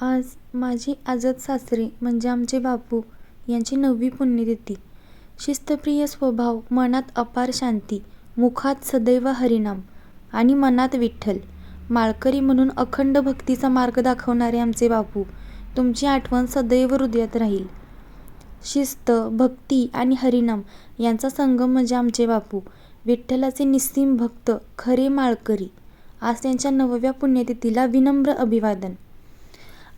आज माझी आजत सासरे म्हणजे आमचे बापू यांची 9वी पुण्यतिथी. शिस्तप्रिय स्वभाव, मनात अपार शांती, मुखात सदैव हरिनाम आणि मनात विठ्ठल. माळकरी म्हणून अखंड भक्तीचा मार्ग दाखवणारे आमचे बापू, तुमची आठवण सदैव हृदयात राहील. शिस्त, भक्ती आणि हरिनाम यांचा संगम म्हणजे आमचे बापू, विठ्ठलाचे निस्सीम भक्त, खरे माळकरी. आज त्यांच्या 9व्या पुण्यतिथीला विनम्र अभिवादन.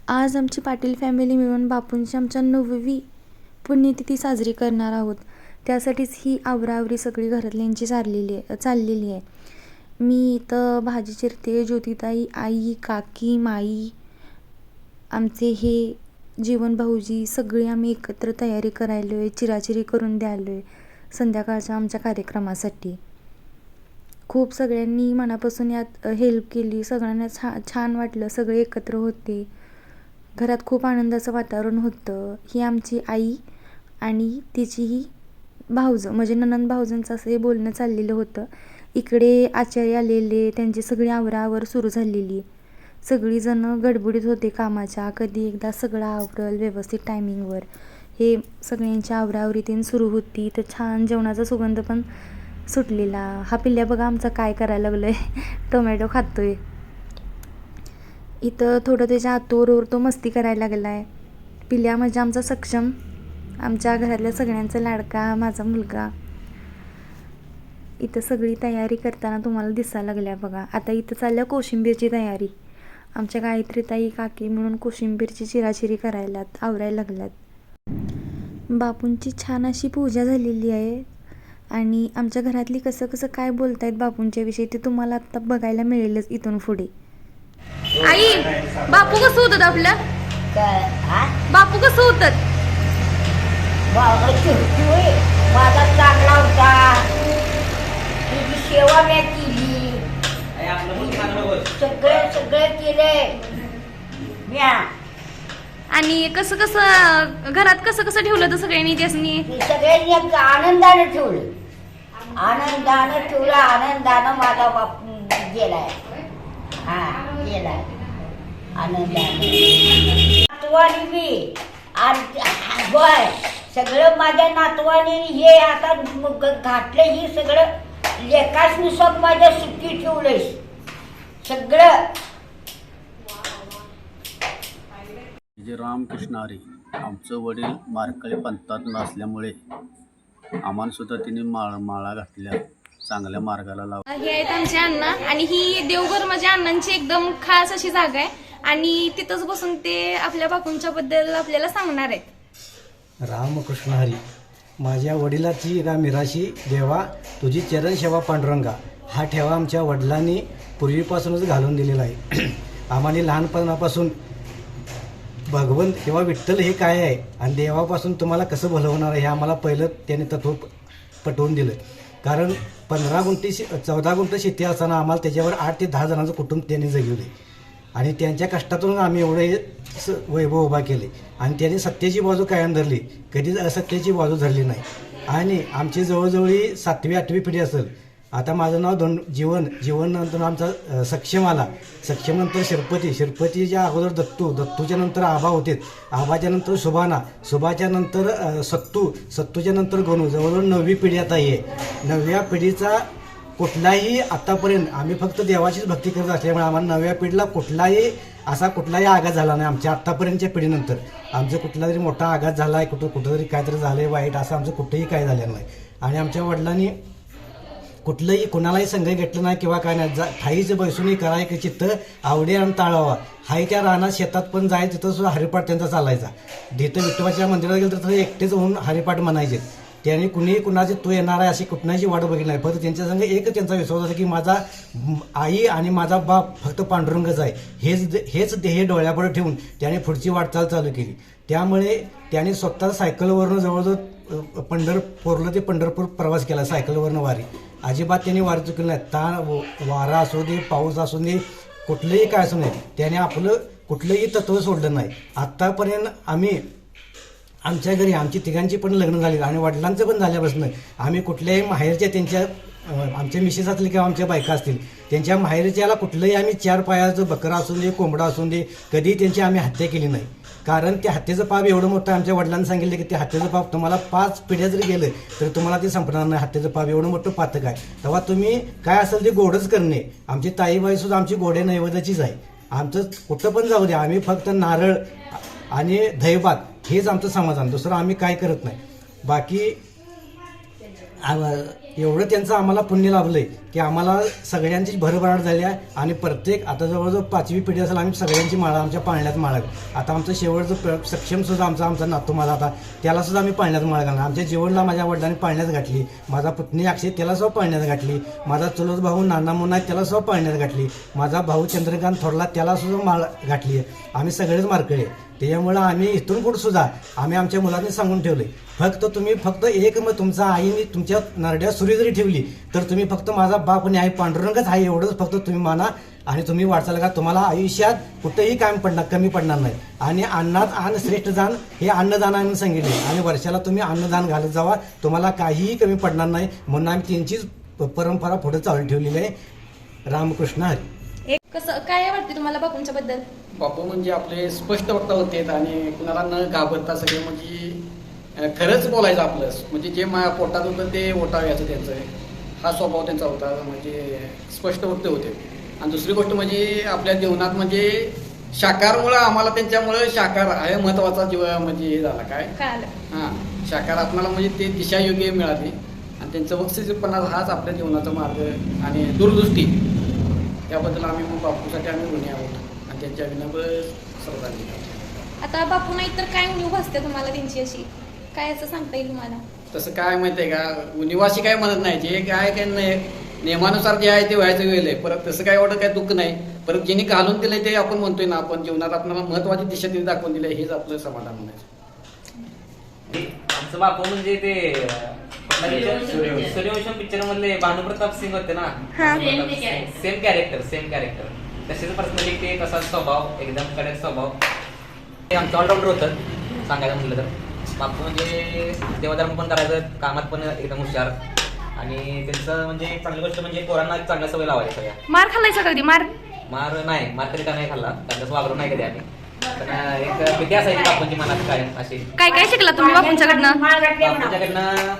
आज आमची पाटील फॅमिली मिळून बापूंची आमच्या 9वी पुण्यतिथी साजरी करणार आहोत. त्यासाठीच ही आवराआवरी सगळी घरातल्यांची चाललेली आहे. मी इथं भाजी चिरते, ज्योतिताई, आई, काकी, माई, आमचे हे जीवन भाऊजी सगळे आम्ही एकत्र तयारी करायलो आहे, चिराचिरी करून द्यायलो आहे संध्याकाळच्या आमच्या कार्यक्रमासाठी. खूप सगळ्यांनी मनापासून यात हेल्प केली. सगळ्यांना छान वाटलं, सगळे एकत्र होते. घरात खूप आनंदाचं वातावरण होतं. ही आमची आई आणि तिचीही भाऊजं म्हणजे नणंद भाऊजांचं असं हे बोलणं चाललेलं होतं. इकडे आचार्य आलेले, त्यांची सगळी आवराआवर सुरू झालेली. सगळीजणं गडबडीत होते कामाच्या, कधी एकदा सगळं आवरल व्यवस्थित टायमिंगवर. हे सगळ्यांची आवराआवरी सुरू होती. तर छान जेवणाचा सुगंध पण सुटलेला. हा पिल्ल्या बघा आमचा काय करायला लागलो आहे, टोमॅटो खातोय. इथं थोडं त्याच्या आतोवर तो मस्ती करायला लागला आहे. पिल्या म्हणजे आमचा सक्षम, आमच्या घरातल्या सगळ्यांचा लाडका माझा मुलगा. इथं सगळी तयारी करताना तुम्हाला दिसायला लागल्या बघा. आता इथं चालल्या कोशिंबीरची तयारी. आमच्या गायत्रीताई काकी म्हणून कोशिंबीरची चिराचिरी करायलात, आवरायला लागल्यात. बापूंची छान अशी पूजा झालेली आहे आणि आमच्या घरातली कसं कसं काय बोलतायत बापूंच्या विषयी ते तुम्हाला आता बघायला मिळेलच इथून पुढे. आई, बापू कसं होतं आपलं? बापू कसं होतं? माझा चांगला होता. तुझी सेवा मी केली, सगळे केले म्या. आणि कसं कसं घरात कसं कसं ठेवलं तर सगळ्यांनी त्यासनी? सगळ्यांनी आनंदानं ठेवलं, आनंदानं माझा बापू गेलाय. गेलाय आनंदाने. नातवानी बी बय सगळं माझ्या नातवाने हे आता घातलं. ही सगळं लेकासनी सब माझ्या सुट्टी ठेवलंय सगळं. जे रामकृष्ण हरी, आमचं वडील मार्कळे पंथात नसल्यामुळे आम्हाला सुद्धा तिने माळा घातल्या, चांगल्या मार्गाला लावल्या. हे आहेत आमचे अण्णा आणि ही देवघर म्हणजे अण्णांची एकदम खास अशी जागा आहे आणि तिथंच बसून ते आपल्या बापूंच्या बद्दल आपल्याला सांगणार आहेत. रामकृष्ण हरी, माझ्या वडिलाची मिराशी देवा तुझी चरण सेवा पांडुरंगा हा ठेवा आमच्या वडिलांनी पूर्वीपासूनच घालून दिलेला आहे. आम्हाला लहानपणापासून भगवंत किंवा विठ्ठल हे काय आहे आणि देवापासून तुम्हाला कसं भलवणार आहे हे आम्हाला पहिलं त्याने तत्व पटवून दिलं. कारण 14 गुंठ शेती असताना आम्हाला त्याच्यावर 8 ते 10 जणांचं कुटुंब त्यांनी जगवले आणि त्यांच्या कष्टातून आम्ही एवढे वैभव उभा केले आणि त्यांनी सत्याची बाजू कायम धरली, कधीच असत्याची बाजू धरली नाही. आणि आमची जवळजवळ 7वी 8वी पिढी असेल. आता माझं नाव जीवन नंतर आमचा सक्षम आला, सक्षमनंतर शिरपतीच्या अगोदर दत्तूच्या नंतर आबा होते, आबाच्या नंतर सुभाच्या नंतर सत्तूच्या नंतर गणू. जवळजवळ 9वी पिढी आता आहे. 9व्या पिढीचा कुठलाही आतापर्यंत आम्ही फक्त देवाचीच भक्ती करत असल्यामुळे आम्हाला 9व्या पिढीला कुठलाही आघात झाला नाही. आमच्या आत्तापर्यंतच्या पिढीनंतर आमचं कुठला तरी मोठा आघात झाला आहे, कुठंतरी काहीतरी झालं आहे वाईट, असं आमचं कुठंही काय झालेलं नाही. आणि आमच्या वडिलांनी कुठलंही कोणालाही संघ घेतलं नाही किंवा काय नाही. ठाईचं बैसूनही करायचं चित्त आवडे आणि ताळावा. हाय त्या रानात शेतात पण जायचं, तिथं सुद्धा हरिपाठ त्यांचा चालायचा. जिथं विठोबाच्या मंदिरात गेलं तर एकटेच होऊन हरिपाठ म्हणायचे. त्यांनी कुणीही कुणाचे तो येणार आहे अशी कुठल्याची वाट बघितली नाही. फक्त त्यांच्या संग एकच त्यांचा विश्वास होता की माझा आई आणि माझा बाप फक्त पांडुरंगच आहे. हेच ध्येय डोळ्यापुढे ठेवून त्याने पुढची वाटचाल चालू केली. त्यामुळे त्याने स्वतः सायकलवरनं जवळजवळ पोरलं ते पंढरपूर प्रवास केला सायकलवरनं वारी. अजिबात त्यांनी वारी चुकली नाही. वारा असू दे, पाऊस असू दे, कुठलंही काय असू नये, त्याने आपलं कुठलंही तत्व सोडलं नाही. आत्तापर्यंत आमच्या घरी आमची तिघांची पण लग्न झाली आणि वडिलांचं पण झाल्यापासून आम्ही कुठल्याही माहेरच्या त्यांच्या आमच्या मिसेस असतील किंवा आमच्या बायका असतील, त्यांच्या माहेरच्याला कुठलंही आम्ही 4 पायाचं बकरा असून दे, कोंबडा असून दे, कधी त्यांची आम्ही हत्या केली नाही. कारण त्या हत्येचं पाप एवढं मोठं आमच्या वडिलांनी सांगितलं की ते हत्येचं पाप तुम्हाला 5 पिढ्या जरी गेलं तर तुम्हाला ते संपणार नाही. हत्येचं पाप एवढं मोठं पातक आहे. तेव्हा तुम्ही काय असेल ते गोडच करणे. आमची ताईबाईसुद्धा आमची गोडे नैवेद्याचीच आहे. आमचं कुठं पण जाऊ द्या, आम्ही फक्त नारळ आणि दहीभात हेच आमचं समाधान, दुसरं आम्ही काय करत नाही. बाकी एवढं त्यांचं आम्हाला पुण्य लाभलं आहे की आम्हाला सगळ्यांची भरभराट झाली आहे. आणि प्रत्येक आता जवळजवळ 5वी पिढी असेल आम्ही सगळ्यांची माळा आमच्या पाळण्यात माळा. आता आमचं शेवटचं सक्षमसुद्धा आमचा नातू माझा आता त्यालासुद्धा आम्ही पाळण्यात माळा घालणार. आमच्या जीवनला माझ्या वडिलांनी पाळण्यात घातली. माझा पुतणी अक्षय त्यालासुद्धा पाळण्यात घातली. माझा चुलत भाऊ नाना मुन्ना त्यालासुद्धा पाळण्यात घातली. माझा भाऊ चंद्रकांत थोरला त्यालासुद्धा माळ घातली आहे. आम्ही सगळेच मारकळे. त्याच्यामुळं आम्ही इथून पुढे सुद्धा आम्ही आमच्या मुलांनी सांगून ठेवले, फक्त एक मग तुमच्या आईने तुमच्या नरड्या सुरी जरी ठेवली तर तुम्ही फक्त माझा बाप आणि आई पांडुरंगच आहे एवढंच फक्त तुम्ही माना. आणि तुम्ही वाटचाल का, तुम्हाला आयुष्यात कुठेही कमी पडणार नाही. आणि अन्नात अन्न श्रेष्ठ दान हे अन्नदान आम्ही सांगितले. आणि वर्षाला तुम्ही अन्नदान घालत जावा, तुम्हाला काहीही कमी पडणार नाही. म्हणून आम्ही त्यांचीच परंपरा पुढे चालू ठेवलेली आहे. रामकृष्ण हरी. कसं काय वाटते तुम्हाला बापूंच्या बद्दल? बापू म्हणजे आपले स्पष्ट वक्ता होते आणि कुणाला न घाबरता सगळे म्हणजे खरंच बोलायचं आपलं. म्हणजे जे पोटात होतं ते ओटाव्याचं त्यांचं हा स्वभाव त्यांचा होता. म्हणजे स्पष्ट वक्ते होते. आणि दुसरी गोष्ट म्हणजे आपल्या जीवनात म्हणजे शाकाहारमुळं आम्हाला त्यांच्यामुळं शाकाहार हे महत्त्वाचा जीव म्हणजे हे झाला काय हां शाकाहार आपल्याला म्हणजे ते दिशा योग्य मिळाली. आणि त्यांचं वक्तशीरपणा हाच आपल्या जीवनाचा मार्ग आणि दूरदृष्टी त्याबद्दल आम्ही मग बापूसाठी आम्ही ऋणी आहोत. आणि त्यांच्या विनम्र श्रद्धांजली. आता बापू नाही तर काय उणीव भासते तुम्हाला त्यांची अशी, काय असं सांगता येईल तुम्हाला? तसं काय माहिती आहे का, उणिवाशी काय म्हणत नाही. जे काय नियमानुसार जे आहे ते व्हायचं वेळ आहे. परत तसं काय एवढं काय दुःख नाही. परत ज्यांनी घालून दिलंय ते आपण म्हणतोय ना, आपण जीवनात आपल्याला महत्वाची दिशा त्यांनी दाखवून दिली हेच आपलं समाधान म्हणायचं. आमचं बापू म्हणजे ते सूर्यवंशम पिक्चर मधले भानुप्रताप सिंग होते ना, सेम कॅरेक्टर तसेच पर्सनॅलिटी, तसा स्वभाव, एकदम कडक स्वभाव. ते आमचं ऑलराऊंडर होतं सांगायचं म्हटलं तर. बापू म्हणजे देवधर्म पण करायचं, कामात पण एकदम हुशार. आणि त्यांचं म्हणजे चांगली गोष्ट म्हणजे पोरांना चांगल्या सवय लावायच्या सगळ्या. मार खाल्लाय कधी? मार कधी का नाही खाल्ला, त्यांचं वागरून नाही कधी आम्ही. पण एक भीती असायची बापूंची मनात काय अशी. काय शिकला तुम्ही बापूंच्याकडनं? बापूंच्याकडनं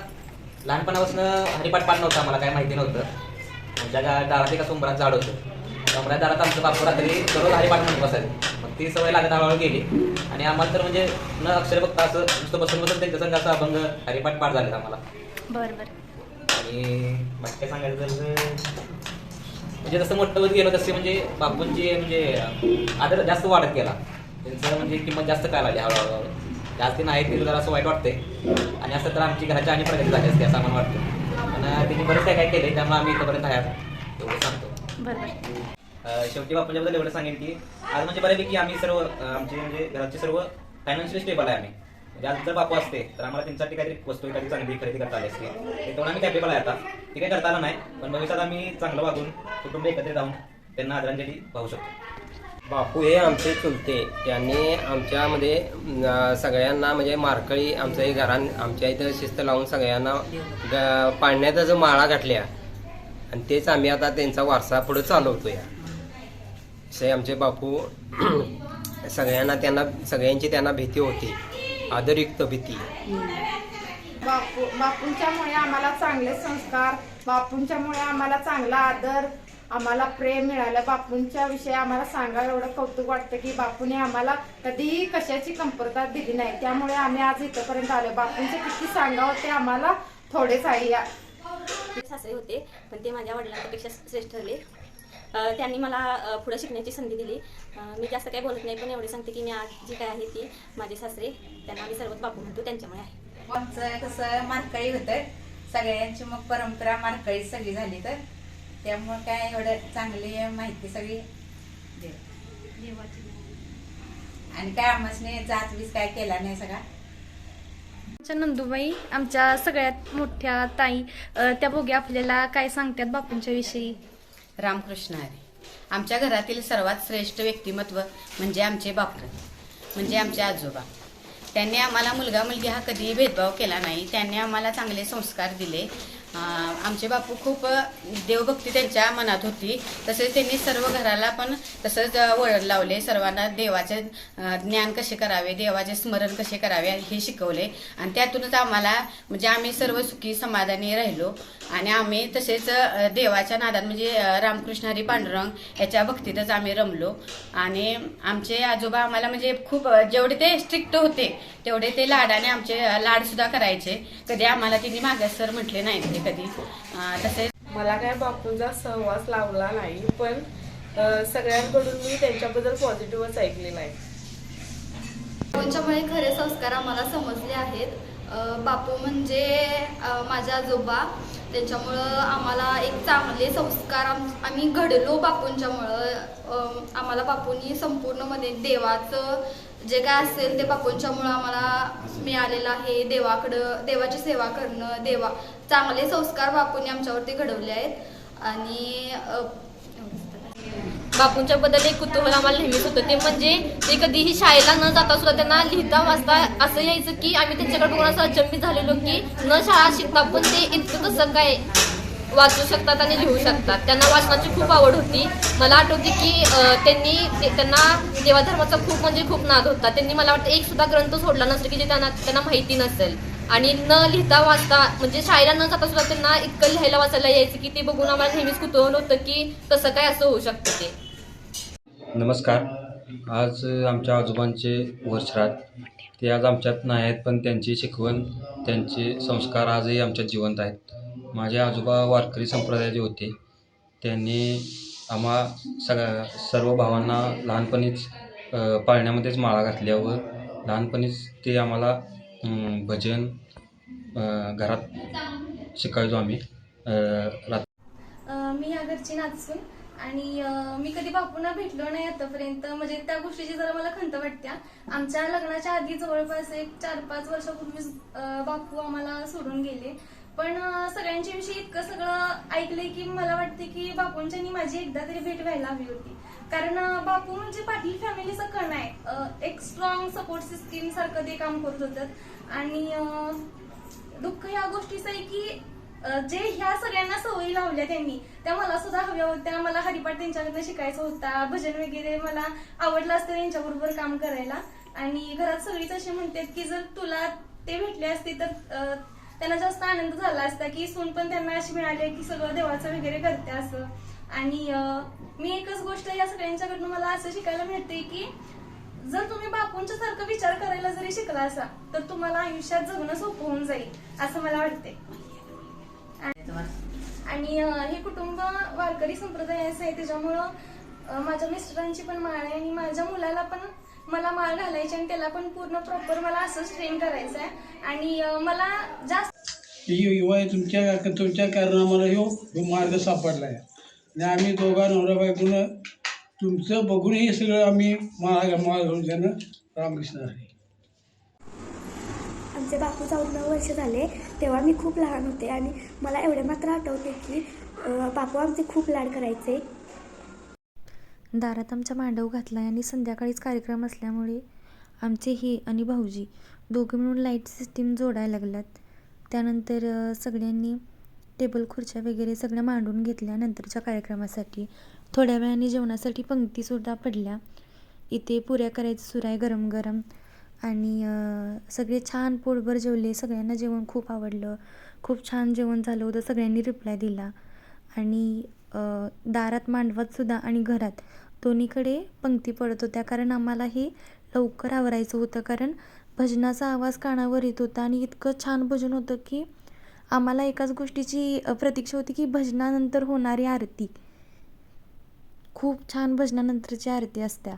लहानपणापासून हरिपाठ पाठ नव्हतं, आम्हाला काय माहिती नव्हतं. आमच्या दारात एका उंबरात झाड होतं. उंबरात दारात आमचं बापू रात्री दररोज हरिपाठ म्हणून बसायचं. मग ती सवय लागत हळूहळू गेली. आणि आम्हाला तर म्हणजे न अक्षर बघता असं नुसतं बसून त्यांच्या संघाचा अभंग हरिपाठ पाठ झाले आम्हाला. बरं. आणि मग काय सांगायचं तर म्हणजे जसं मोठं होत गेलो तसे म्हणजे बापूंची म्हणजे आदर जास्त वाढत गेला. त्यांचं म्हणजे किंमत जास्त काय लागली हळूहळू. जास्त नाही ते जरा असं वाईट वाटते. आणि असं तर आमची घराची आणि प्रगती झाली असते असं आम्हाला वाटतं. पण त्यांनी बरंच काय केलंय, त्यामुळे आम्ही इथंपर्यंत आहात एवढं सांगतो. शेवटी बापूंच्याबद्दल एवढं सांगेन की आज म्हणजे बऱ्यापैकी आम्ही सर्व आमचे म्हणजे घराचे सर्व फायनान्शियल स्टेबल आहे. आम्ही म्हणजे आज जर बापू असते तर आम्हाला त्यांच्यासाठी काहीतरी वस्तू एखादी चांगली खरेदी करता आली असते. तेव्हा आम्ही कॅपेबल आहे. आता ते काही करता आलं नाही, पण भविष्यात आम्ही चांगलं वागून कुटुंब एकत्रित राहून त्यांना आदरांजली वाहू शकतो. बापू हे आमचे चुलते. त्यांनी आमच्यामध्ये सगळ्यांना म्हणजे मारकळी आमच्या घरात आमच्या इथं शिस्त लावून सगळ्यांना पाळण्यातच माळा घातल्या. आणि तेच आम्ही आता त्यांचा वारसा पुढे चालवतो. असे आमचे बापू सगळ्यांची त्यांना भीती होती, आदरयुक्त भीती. बापूंच्यामुळे आम्हाला चांगले संस्कार, बापूंच्यामुळे आम्हाला चांगला आदर, आम्हाला प्रेम मिळालं. बापूंच्या विषयी आम्हाला सांगायला एवढं कौतुक वाटतं की बापूने आम्हाला कधीही कशाची कमतरता दिली नाही. त्यामुळे आम्ही आज इथंपर्यंत आलो. बापूंचे किती सांगावं ते आम्हाला थोडेच आहे. सासरे होते पण ते माझ्या वडिलांपेक्षा श्रेष्ठ ठरले. त्यांनी मला पुढे शिकण्याची संधी दिली. मी जास्त काही बोलत नाही, पण एवढे सांगते की मी आज जी काय आहे ती माझे सासरे, त्यांना आम्ही सर्वच बापू म्हणतो, त्यांच्यामुळे आहे. आमचं कसं मारकळी होतं, सगळ्यांची मग परंपरा मारकळी सगळी झाली. तर त्यामुळं काय एवढं चांगली माहिती सगळी आणि काय आम्हाला जात वीज काय केला नाही सगळा. आमच्या नंदूबाई आमच्या सगळ्यात मोठ्या ताई, त्या बोगी आपल्याला काय सांगतात बापूंच्या विषयी? रामकृष्ण हरी. आमच्या घरातील सर्वात श्रेष्ठ व्यक्तिमत्व म्हणजे आमचे बापू, म्हणजे आमचे आजोबा. त्यांनी आम्हाला मुलगा मुलगी हा कधीही भेदभाव केला नाही. त्यांनी आम्हाला चांगले संस्कार दिले. आमचे बापू खूप देवभक्ती त्यांच्या मनात होती. तसेच त्यांनी सर्व घराला पण तसंच वळण लावले. सर्वांना देवाचे ज्ञान कसे करावे, देवाचे स्मरण कसे करावे हे शिकवले. आणि त्यातूनच आम्हाला म्हणजे आम्ही सर्व सुखी समाधानी राहिलो. आणि आम्ही तसेच देवाच्या नादात म्हणजे रामकृष्ण हरी पांडुरंग याच्या भक्तीतच आम्ही रमलो. आणि आमचे आजोबा आम्हाला म्हणजे खूप जेवढे ते स्ट्रिक्ट होते तेवढे ते लाडाने आमचे लाडसुद्धा करायचे. कधी आम्हाला तिने मागासर म्हटले नाही ते कधी. तसेच मला काय बापूंचा सहवास लावला नाही, पण सगळ्यांकडून मी त्यांच्याबद्दल पॉझिटिव्हच ऐकलेलं आहे. बापूंच्यामुळे खरे संस्कार आम्हाला समजले आहेत. बापू म्हणजे माझे आजोबा, त्याच्यामुळं आम्हाला एक चांगले संस्कार आम्ही घडलो बापूंच्यामुळं. आम्हाला बापूंनी संपूर्णमध्ये देवाचं जे काय असेल ते बापूंच्यामुळं आम्हाला मिळालेलं आहे. देवाची सेवा करणं, चांगले संस्कार बापूंनी आमच्यावरती घडवले आहेत. आणि बापूंच्या बद्दल एक कुतूहल आम्हाला नेहमीच होतं, ते म्हणजे ते कधीही शाळेला न जाता सुद्धा त्यांना लिहिता वाचता असं यायचं की आम्ही त्यांच्याकडे बघून असं अचंबित झालेलो की न शाळा शिकता पण ते इतकं कसं काय वाचू शकतात आणि लिहू शकतात. त्यांना वाचनाची खूप आवड होती. मला आठवते की त्यांना देवाधर्माचा खूप नाद होता. त्यांनी मला वाटतं एक सुद्धा ग्रंथ सोडला नसेल की जे त्यांना माहिती नसेल. आणि न लिहिता वाचता म्हणजे शाळेला न जाता सुद्धा त्यांना इतकं लिहायला वाचायला यायचं की ते बघून आम्हाला नेहमीच कुतूहल होतं की कसं काय असं होऊ शकतं ते. नमस्कार. आज आमच्या आजोबांचे वर्षरात ते आज आमच्यात नाही आहेत, पण त्यांची शिकवण, त्यांचे संस्कार आजही आमच्यात जिवंत आहेत. माझे आजोबा वारकरी संप्रदायाचे होते. त्यांनी सर्व भावांना लहानपणीच पाळण्यामध्येच माळा घातल्या व लहानपणीच ते आम्हाला भजन घरात शिकायचो आम्ही. मी या घरची नाचून आणि मी कधी बापूंना भेटलो नाही आतापर्यंत. म्हणजे त्या गोष्टीची जरा मला खंत वाटत्या. आमच्या लग्नाच्या आधी जवळपास एक 4-5 वर्षापूर्वी बापू आम्हाला सोडून गेले. पण सगळ्यांच्या विषयी इतकं सगळं ऐकलंय की मला वाटते की बापूंच्यानी माझी एकदा तरी भेट व्हायला हवी होती. कारण बापू म्हणजे पाटील फॅमिलीचा कण आहे. एक स्ट्रॉंग सपोर्ट सिस्टीम सारखं ते काम करत होतं. आणि दुःख ह्या गोष्टीचं आहे की जे ह्या सगळ्यांना सवयी लावल्या त्यांनी त्या मला सुद्धा हव्या होत्या. मला हरिपाठ त्यांच्याकडनं शिकायचा होता. भजन वगैरे मला आवडलं असतं त्यांच्याबरोबर काम करायला. आणि घरात सगळीच असे म्हणतात की जर तुला ते भेटले असते तर त्यांना जास्त आनंद झाला असता की सून पण त्यांना अशी मिळाली की सगळं देवाचं वगैरे करते असं. आणि मी एकच गोष्ट या सगळ्यांच्याकडनं मला असं शिकायला मिळते की जर तुम्ही बापूंच्या सारखं विचार करायला जरी शिकला असा तर तुम्हाला आयुष्यात जगणं सोपं होऊन जाईल असं मला वाटते. आणि हे कुटुंब वारकरी संप्रदायाचं आहे, त्याच्यामुळं माझ्या मिस्टरांची पण माळ आहे आणि माझ्या मुलाला पण मला माळ घालायची आणि त्याला पण पूर्ण प्रॉपर मला असंच ट्रेन करायचं आहे. आणि मला जास्त युवा तुमच्या कारण आम्हाला ह्यो मार्ग सापडला आहे. आणि आम्ही दोघा नवरा बायकोनं तुमचं बघून हे सगळं आम्ही माळ घालून त्यानं रामकृष्ण हरी. आमचे बापू 14 वर्ष झाले तेव्हा मी खूप लहान होते आणि मला एवढे मात्र आठवते की बापू आमचे खूप लाड करायचे. दारात आमच्या मांडव घातला आणि संध्याकाळीच कार्यक्रम असल्यामुळे आमचे हे आणि भाऊजी दोघे मिळून लाईट सिस्टीम जोडायला लागलात. त्यानंतर सगळ्यांनी टेबल खुर्च्या वगैरे सगळ्या मांडून घेतल्या नंतरच्या कार्यक्रमासाठी. थोड्या वेळाने जेवणासाठी पंक्तीसुद्धा पडल्या. इथे पुऱ्या करायचं सुरू आहे गरम गरम. आणि सगळे छान पोटभर जेवले. सगळ्यांना जेवण खूप आवडलं. खूप छान जेवण झालं होतं. सगळ्यांनी रिप्लाय दिला. आणि दारात मांडवातसुद्धा आणि घरात दोन्हीकडे पंक्ती पडत होत्या. कारण आम्हाला हे लवकर आवरायचं होतं. कारण भजनाचा आवाज कानावर येत होता आणि इतकं छान भजन होतं की आम्हाला एकाच गोष्टीची प्रतीक्षा होती की भजनानंतर होणारी आरती. खूप छान भजनानंतरची आरती असत्या.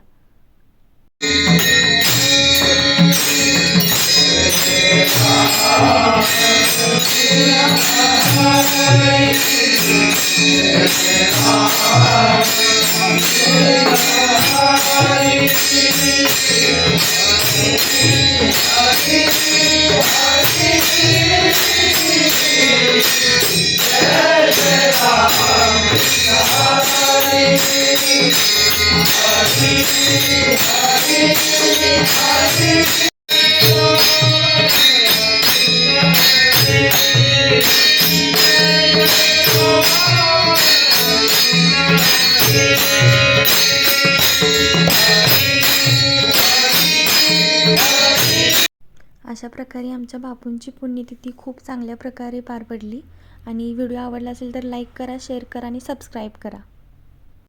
अशा प्रकारे आमच्या बापूंची पुण्यतिथी खूप चांगल्या प्रकारे पार पडली. आणि व्हिडिओ आवडला असेल तर लाईक करा, शेअर करा आणि सबस्क्राईब करा.